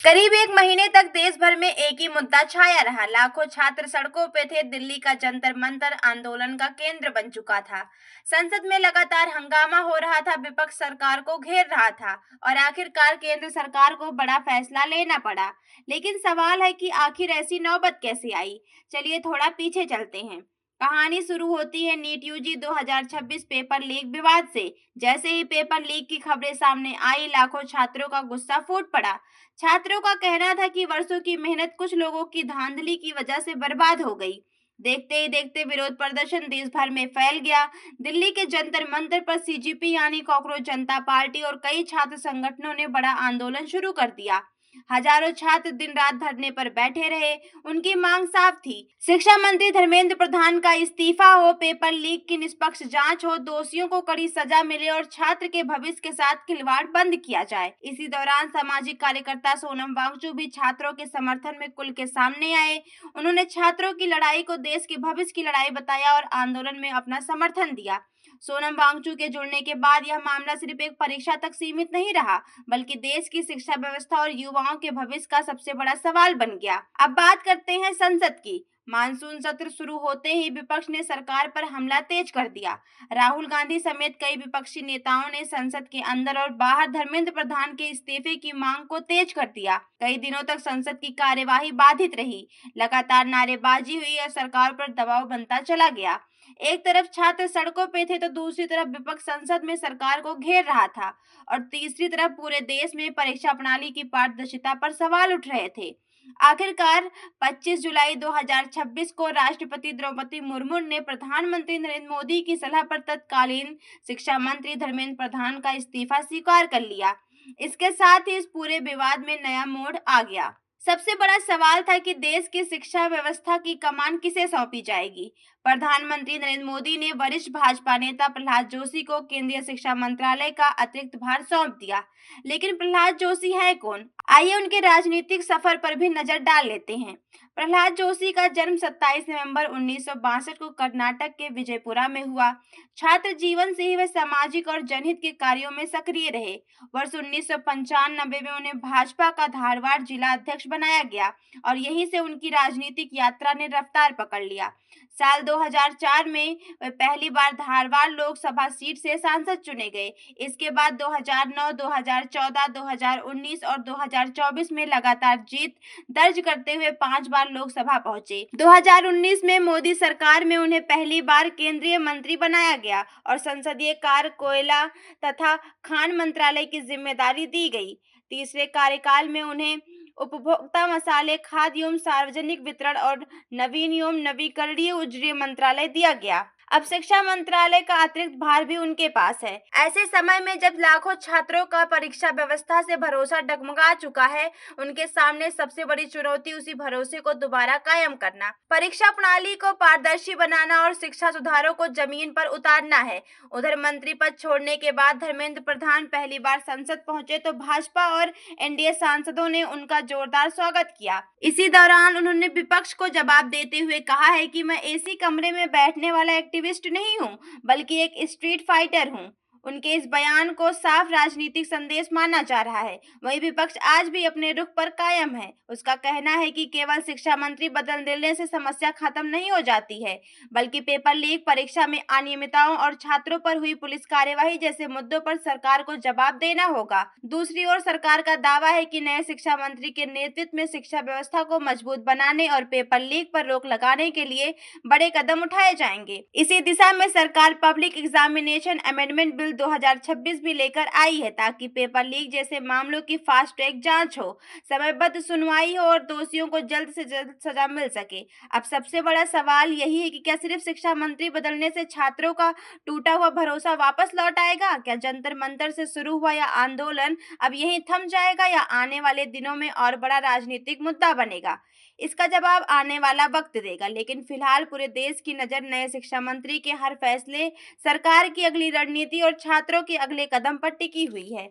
करीब एक महीने तक देश भर में एक ही मुद्दा छाया रहा। लाखों छात्र सड़कों पे थे। दिल्ली का जंतर मंतर आंदोलन का केंद्र बन चुका था। संसद में लगातार हंगामा हो रहा था। विपक्ष सरकार को घेर रहा था और आखिरकार केंद्र सरकार को बड़ा फैसला लेना पड़ा। लेकिन सवाल है कि आखिर ऐसी नौबत कैसे आई। चलिए थोड़ा पीछे चलते हैं। कहानी शुरू होती है नीट यूजी 2026 पेपर लीक विवाद से। जैसे ही पेपर लीक की खबरें सामने आई, लाखों छात्रों का गुस्सा फूट पड़ा। छात्रों का कहना था कि वर्षों की मेहनत कुछ लोगों की धांधली की वजह से बर्बाद हो गई। देखते ही देखते विरोध प्रदर्शन देश भर में फैल गया। दिल्ली के जंतर मंतर पर सीजीपी यानी कॉकरोच जनता पार्टी और कई छात्र संगठनों ने बड़ा आंदोलन शुरू कर दिया। हजारों छात्र दिन रात धरने पर बैठे रहे। उनकी मांग साफ थी, शिक्षा मंत्री धर्मेंद्र प्रधान का इस्तीफा हो, पेपर लीक की निष्पक्ष जांच हो, दोषियों को कड़ी सजा मिले और छात्र के भविष्य के साथ खिलवाड़ बंद किया जाए। इसी दौरान सामाजिक कार्यकर्ता सोनम वांगचुक भी छात्रों के समर्थन में खुल के सामने आए। उन्होंने छात्रों की लड़ाई को देश के भविष्य की लड़ाई बताया और आंदोलन में अपना समर्थन दिया। सोनम वांगचुक के जुड़ने के बाद यह मामला सिर्फ एक परीक्षा तक सीमित नहीं रहा, बल्कि देश की शिक्षा व्यवस्था और युवाओं के भविष्य का सबसे बड़ा सवाल बन गया। अब बात करते हैं संसद की। मानसून सत्र शुरू होते ही विपक्ष ने सरकार पर हमला तेज कर दिया। राहुल गांधी समेत कई विपक्षी नेताओं ने संसद के अंदर और बाहर धर्मेंद्र प्रधान के इस्तीफे की मांग को तेज कर दिया। कई दिनों तक संसद की कार्यवाही बाधित रही। लगातार नारेबाजी हुई और सरकार पर दबाव बनता चला गया। एक तरफ छात्र सड़कों पे थे तो दूसरी तरफ विपक्ष संसद में सरकार को घेर रहा था और तीसरी तरफ पूरे देश में परीक्षा प्रणाली की पारदर्शिता पर सवाल उठ रहे थे। आखिरकार 25 जुलाई 2026 को राष्ट्रपति द्रौपदी मुर्मू ने प्रधानमंत्री नरेंद्र मोदी की सलाह पर तत्कालीन शिक्षा मंत्री धर्मेंद्र प्रधान का इस्तीफा स्वीकार कर लिया। इसके साथ ही इस पूरे विवाद में नया मोड़ आ गया। सबसे बड़ा सवाल था कि देश की शिक्षा व्यवस्था की कमान किसे सौंपी जाएगी। प्रधानमंत्री नरेंद्र मोदी ने वरिष्ठ भाजपा नेता प्रहलाद जोशी को केंद्रीय शिक्षा मंत्रालय का अतिरिक्त भार सौंप दिया। लेकिन प्रहलाद जोशी है कौन? आइए उनके राजनीतिक सफर पर भी नजर डाल लेते हैं। प्रहलाद जोशी का जन्म 27 नवंबर 1962 को कर्नाटक के विजयपुरा में हुआ। छात्र जीवन से ही वे सामाजिक और जनहित के कार्यों में सक्रिय रहे। वर्ष 1995 में उन्हें भाजपा का धारवाड़ जिला अध्यक्ष बनाया गया और यहीं से उनकी राजनीतिक यात्रा ने रफ्तार पकड़ लिया। साल 2004 में वे पहली बार धारवाड़ लोकसभा सीट से सांसद चुने गए। इसके बाद 2009, 2014, 2019 और 2024 में लगातार जीत दर्ज करते हुए 5 बार लोकसभा पहुंचे। 2019 में मोदी सरकार में उन्हें पहली बार केंद्रीय मंत्री बनाया गया और संसदीय कार्य, कोयला तथा खान मंत्रालय की जिम्मेदारी दी गई। तीसरे कार्यकाल में उन्हें उपभोक्ता मसाले, खाद्य एवं सार्वजनिक वितरण और नवीन एवं नवीकरणीय ऊर्जा मंत्रालय दिया गया। अब शिक्षा मंत्रालय का अतिरिक्त भार भी उनके पास है। ऐसे समय में जब लाखों छात्रों का परीक्षा व्यवस्था से भरोसा डगमगा चुका है, उनके सामने सबसे बड़ी चुनौती उसी भरोसे को दोबारा कायम करना, परीक्षा प्रणाली को पारदर्शी बनाना और शिक्षा सुधारों को जमीन पर उतारना है। उधर मंत्री पद छोड़ने के बाद धर्मेंद्र प्रधान पहली बार संसद पहुंचे तो भाजपा और एनडीए सांसदों ने उनका जोरदार स्वागत किया। इसी दौरान उन्होंने विपक्ष को जवाब देते हुए कहा है कि मैं एसी कमरे में बैठने वाला एक्टिविस्ट नहीं हूं, बल्कि एक स्ट्रीट फाइटर हूं। उनके इस बयान को साफ राजनीतिक संदेश माना जा रहा है। वहीं विपक्ष आज भी अपने रुख पर कायम है। उसका कहना है कि केवल शिक्षा मंत्री बदल देने से समस्या खत्म नहीं हो जाती है, बल्कि पेपर लीक, परीक्षा में अनियमितताओं और छात्रों पर हुई पुलिस कार्यवाही जैसे मुद्दों पर सरकार को जवाब देना होगा। दूसरी ओर सरकार का दावा है कि नए शिक्षा मंत्री के नेतृत्व में शिक्षा व्यवस्था को मजबूत बनाने और पेपर लीक पर रोक लगाने के लिए बड़े कदम उठाए जाएंगे। इसी दिशा में सरकार पब्लिक एग्जामिनेशन अमेंडमेंट बिल 2026 भी लेकर आई है, ताकि पेपर लीक जैसे मामलों की फास्ट ट्रैक जांच हो, समयबद्ध सुनवाई हो और दोषियों को जल्द से जल्द सजा मिल सके। अब सबसे बड़ा सवाल यही है कि क्या सिर्फ शिक्षा मंत्री बदलने से छात्रों का टूटा हुआ भरोसा वापस लौट आएगा? क्या जंतर मंतर से शुरू हुआ यह आंदोलन अब यहीं थम जाएगा या आने वाले दिनों में और बड़ा राजनीतिक मुद्दा बनेगा? इसका जवाब आने वाला वक्त देगा। लेकिन फिलहाल पूरे देश की नजर नए शिक्षा मंत्री के हर फैसले, सरकार की अगली रणनीति और छात्रों के अगले कदम पर टिकी हुई है।